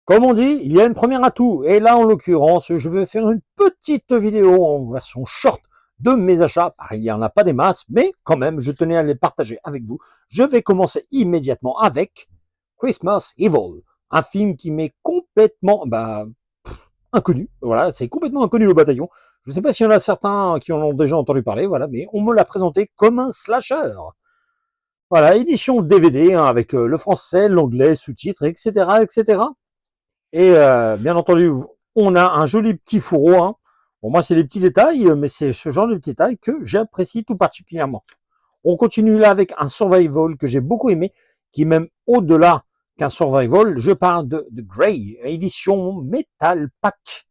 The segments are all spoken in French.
Comme on dit, il y a une première à tout. Et là, en l'occurrence, je vais faire une petite vidéo en version short de mes achats. Il n'y en a pas des masses, mais quand même, je tenais à les partager avec vous. Je vais commencer immédiatement avec Christmas Evil, un film qui m'est complètement inconnu. Voilà, c'est complètement inconnu au bataillon. Je ne sais pas s'il y en a certains qui en ont déjà entendu parler, voilà, mais on me l'a présenté comme un slasher. Voilà, édition DVD hein, avec le français, l'anglais, sous-titres, etc., etc. Et bien entendu, on a un joli petit fourreau. Hein. Bon, moi, c'est des petits détails, mais c'est ce genre de petits détails que j'apprécie tout particulièrement. On continue là avec un survival que j'ai beaucoup aimé, qui est même au-delà qu'un survival. Je parle de Grey, édition Metal Pack.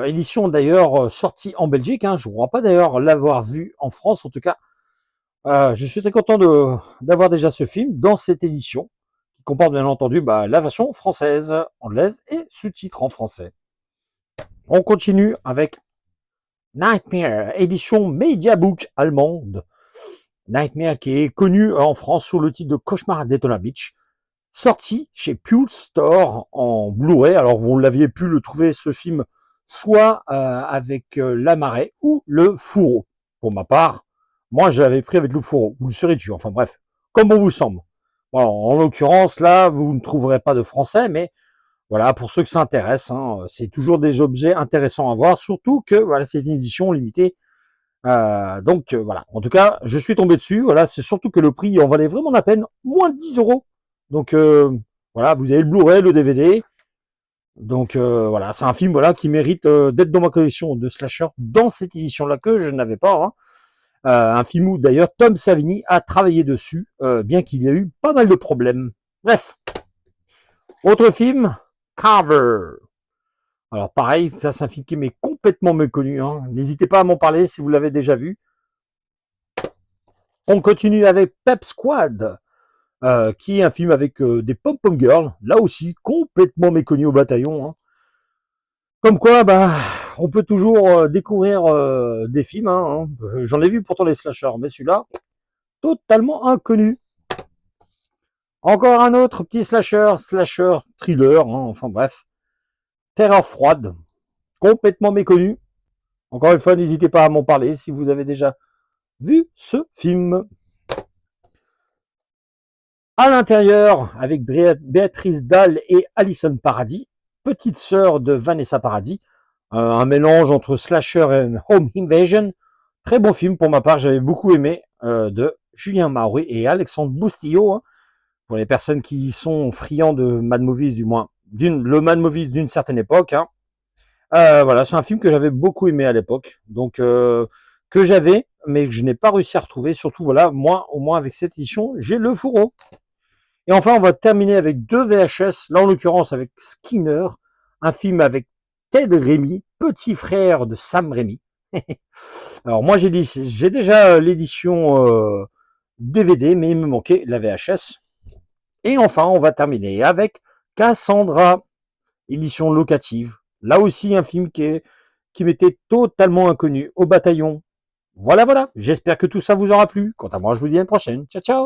Édition d'ailleurs sortie en Belgique. Hein. Je ne crois pas d'ailleurs l'avoir vu en France. En tout cas, je suis très content d'avoir déjà ce film dans cette édition qui comporte bien entendu la version française, anglaise et sous-titres en français. On continue avec Nightmare, édition Mediabook allemande. Nightmare qui est connu en France sous le titre de Cauchemar à Daytona Beach, sorti chez Pule Store en Blu-ray. Alors vous l'aviez pu le trouver ce film soit avec La Marée ou Le Fourreau. Pour ma part, moi je l'avais pris avec Le Fourreau ou Le Serais-tu, enfin bref, comme on vous semble. Bon, en l'occurrence là, vous ne trouverez pas de français, mais voilà, pour ceux que ça intéresse, hein, c'est toujours des objets intéressants à voir, surtout que voilà, c'est une édition limitée. Voilà. En tout cas, je suis tombé dessus. Voilà, c'est surtout que le prix en valait vraiment la peine, moins de 10 euros. Donc voilà, vous avez le Blu-ray, le DVD. Donc voilà, c'est un film voilà qui mérite d'être dans ma collection de slasher dans cette édition-là que je n'avais pas. Hein. Un film où d'ailleurs Tom Savini a travaillé dessus, bien qu'il y ait eu pas mal de problèmes. Bref, autre film, Carver. Alors pareil, ça c'est un film qui m'est complètement méconnu. Hein. N'hésitez pas à m'en parler si vous l'avez déjà vu. On continue avec Pep Squad, qui est un film avec des pom-pom girls, là aussi complètement méconnu au bataillon. Hein. Comme quoi, on peut toujours découvrir des films. Hein. J'en ai vu pourtant les slashers, mais celui-là, totalement inconnu. Encore un autre petit slasher thriller, hein, enfin bref. Terreur froide, complètement méconnu. Encore une fois, n'hésitez pas à m'en parler si vous avez déjà vu ce film. À l'intérieur, avec Béatrice Dalle et Alison Paradis, petite sœur de Vanessa Paradis, un mélange entre slasher et home invasion. Très bon film pour ma part, j'avais beaucoup aimé, de Julien Maury et Alexandre Boustillot, hein, pour les personnes qui sont friands de Mad Movies, du moins, le Mad Movies d'une certaine époque. Hein. Voilà, c'est un film que j'avais beaucoup aimé à l'époque, donc que j'avais, mais que je n'ai pas réussi à retrouver. Surtout, voilà, moi, au moins avec cette édition, j'ai le fourreau. Et enfin, on va terminer avec deux VHS, là en l'occurrence avec Skinner, un film avec Ted Raimi, petit frère de Sam Raimi. Alors moi j'ai déjà l'édition DVD, mais il me manquait la VHS. Et enfin, on va terminer avec Cassandra, édition locative. Là aussi un film qui m'était totalement inconnu au bataillon. Voilà, voilà. J'espère que tout ça vous aura plu. Quant à moi, je vous dis à une prochaine. Ciao, ciao.